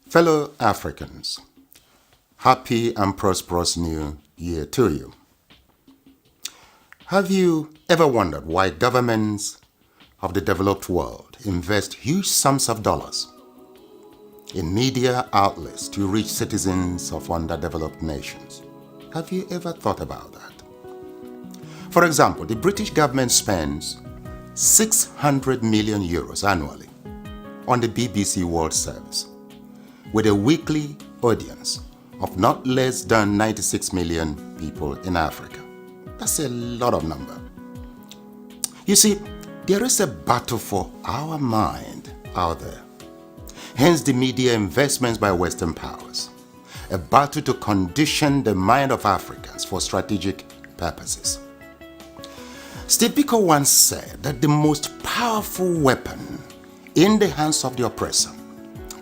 Fellow Africans, happy and prosperous new year to you. Have you ever wondered why governments of the developed world invest huge sums of dollars in media outlets to reach citizens of underdeveloped nations? Have you ever thought about that? For example, the British government spends 600 million euros annually on the BBC World Service, with a weekly audience of not less than 96 million people in Africa. That's a lot of number. You see, there is a battle for our mind out there. Hence the media investments by Western powers. A battle to condition the mind of Africans for strategic purposes. Steve Biko once said that the most powerful weapon in the hands of the oppressor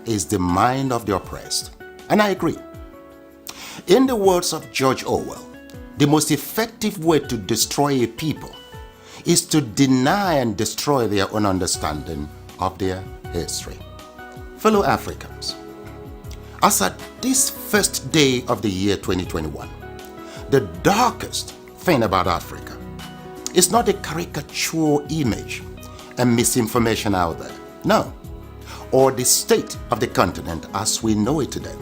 is the mind of the oppressed. And I agree. In the words of George Orwell, the most effective way to destroy a people is to deny and destroy their own understanding of their history. Fellow Africans, as at this first day of the year 2021, the darkest thing about Africa is not a caricature image and misinformation out there. No. Or the state of the continent as we know it today,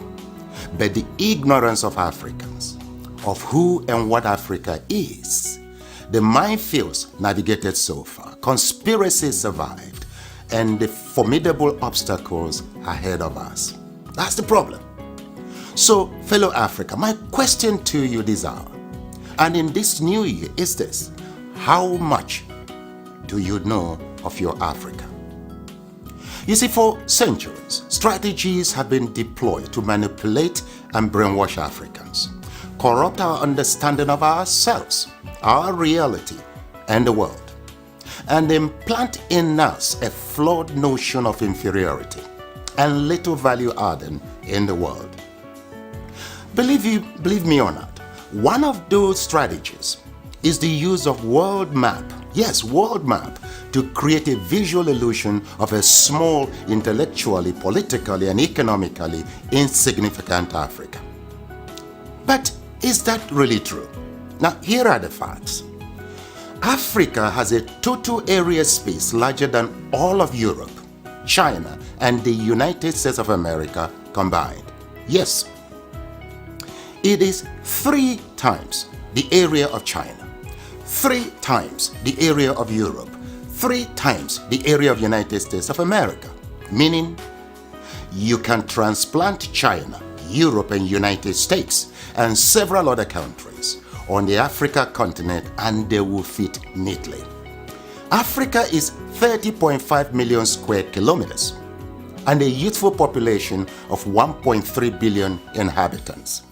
but the ignorance of Africans of who and what Africa is, the minefields navigated so far, conspiracies survived, and the formidable obstacles ahead of us. That's the problem. So, fellow Africa, my question to you this hour, and in this new year, is this: how much do you know of your Africa? You see, for centuries, strategies have been deployed to manipulate and brainwash Africans, corrupt our understanding of ourselves, our reality, and the world, and implant in us a flawed notion of inferiority and little value adding in the world. Believe me or not, one of those strategies is the use of world map. Yes, world map, to create a visual illusion of a small, intellectually, politically, and economically insignificant Africa. But is that really true? Now, here are the facts. Africa has a total area space larger than all of Europe, China, and the United States of America combined. Yes, it is 3 times the area of China, 3 times the area of Europe, 3 times the area of United States of America. Meaning, you can transplant China, Europe, and United States, and several other countries on the Africa continent, and they will fit neatly. Africa is 30.5 million square kilometers and a youthful population of 1.3 billion inhabitants.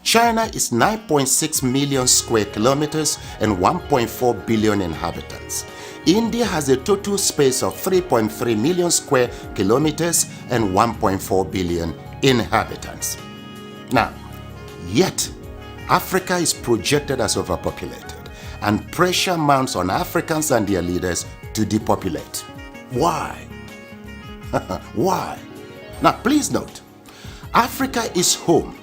China is 9.6 million square kilometers and 1.4 billion inhabitants. India has a total space of 3.3 million square kilometers and 1.4 billion inhabitants. Now, yet, Africa is projected as overpopulated, and pressure mounts on Africans and their leaders to depopulate. Why? Why? Now, please note, Africa is home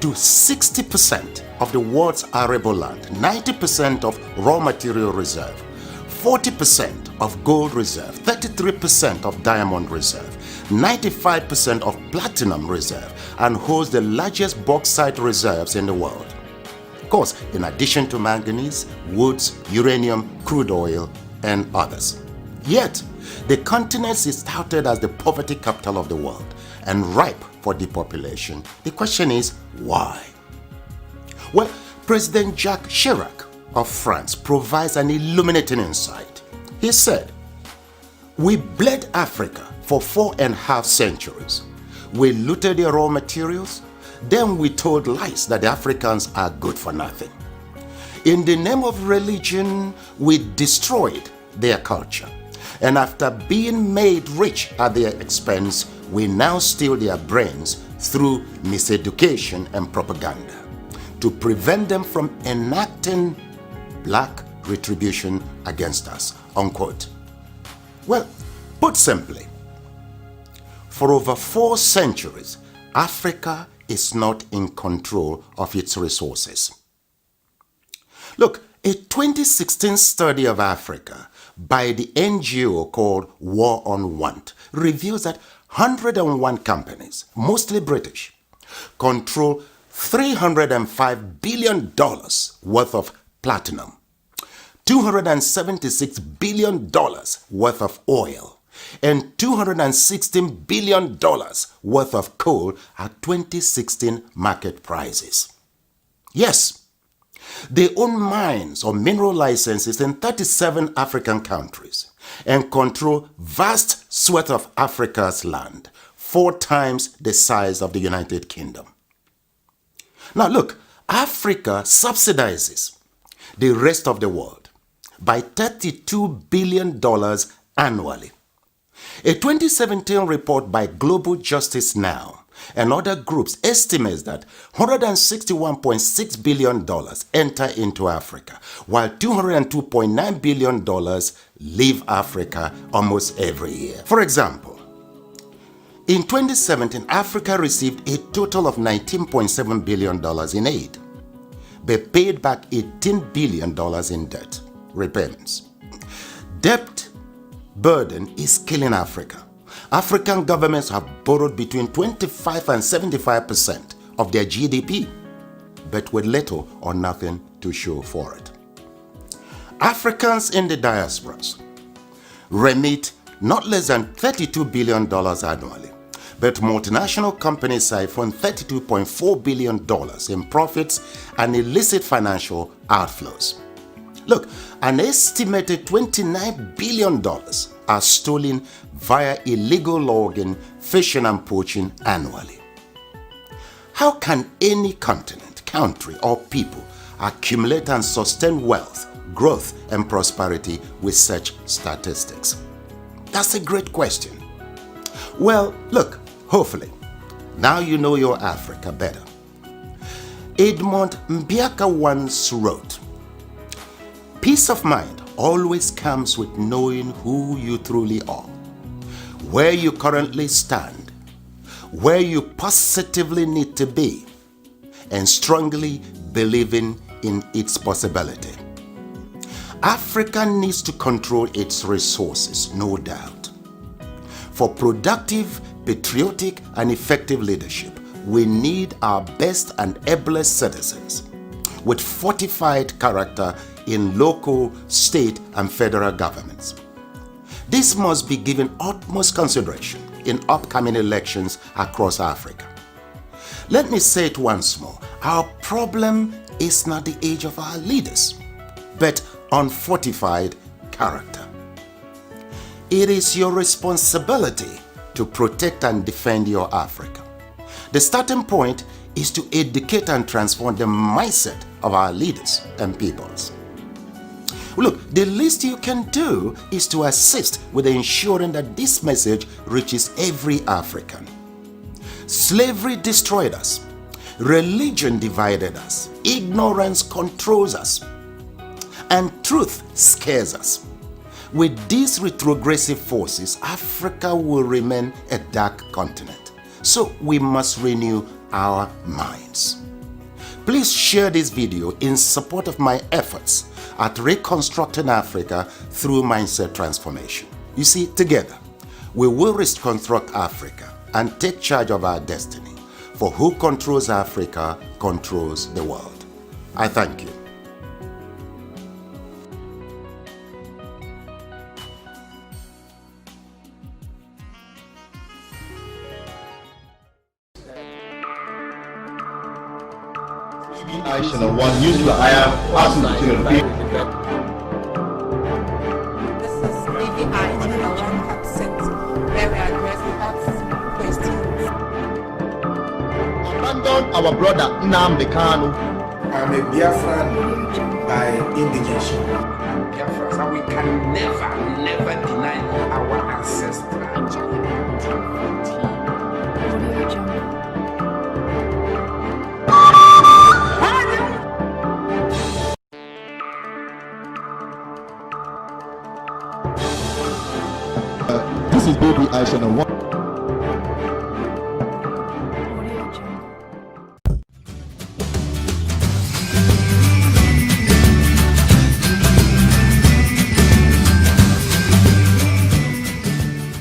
to 60% of the world's arable land, 90% of raw material reserve, 40% of gold reserve, 33% of diamond reserve, 95% of platinum reserve, and holds the largest bauxite reserves in the world. Of course, in addition to manganese, woods, uranium, crude oil, and others. Yet, the continent is touted as the poverty capital of the world and ripe for depopulation. The question is, why? Well, President Jacques Chirac of France provides an illuminating insight. He said, "We bled Africa for 4.5 centuries. We looted their raw materials, then we told lies that the Africans are good for nothing. In the name of religion, we destroyed their culture. And after being made rich at their expense, we now steal their brains through miseducation and propaganda to prevent them from enacting black retribution against us," unquote. Well, put simply, for over 4 centuries, Africa is not in control of its resources. Look, a 2016 study of Africa by the NGO called War on Want reveals that 101 companies, mostly British, control $305 billion worth of platinum, $276 billion worth of oil, and $216 billion worth of coal at 2016 market prices. Yes, they own mines or mineral licenses in 37 African countries and control vast swaths of Africa's land, 4 times the size of the United Kingdom. Now look, Africa subsidizes the rest of the world by $32 billion annually. A 2017 report by Global Justice Now and other groups estimates that $161.6 billion enter into Africa, while $202.9 billion leave Africa almost every year. For example, in 2017, Africa received a total of $19.7 billion in aid, but paid back $18 billion in debt repayments. Debt burden is killing Africa. African governments have borrowed between 25 and 75% of their GDP, but with little or nothing to show for it. Africans in the diasporas remit not less than $32 billion annually, but multinational companies siphon $32.4 billion in profits and illicit financial outflows. Look, an estimated $29 billion are stolen via illegal logging, fishing and poaching annually. How can any continent, country or people accumulate and sustain wealth, growth and prosperity with such statistics? That's a great question. Well, look, hopefully, now you know your Africa better. Edmund Mbiaka once wrote, "Peace of mind always comes with knowing who you truly are, where you currently stand, where you positively need to be, and strongly believing in its possibility." Africa needs to control its resources, no doubt. For productive, patriotic, and effective leadership, we need our best and ablest citizens with fortified character in local, state, and federal governments. This must be given utmost consideration in upcoming elections across Africa. Let me say it once more, our problem is not the age of our leaders, but unfortified character. It is your responsibility to protect and defend your Africa. The starting point is to educate and transform the mindset of our leaders and peoples. Look, the least you can do is to assist with ensuring that this message reaches every African. Slavery destroyed us. Religion divided us. Ignorance controls us. And truth scares us. With these retrogressive forces, Africa will remain a dark continent. So we must renew our minds. Please share this video in support of my efforts at reconstructing Africa through mindset transformation. You see, together, we will reconstruct Africa and take charge of our destiny. For who controls Africa controls the world. I thank you. Channel 1 News. I am Arsenal Channel 3. This is AVI Channel 1 Accent, where we address facts, questions. Abandon our brother Nnamdi Kanu. I'm a Biafran by indigenation. Biafra, so we can never deny our ancestors. This is Baby Aisha 1.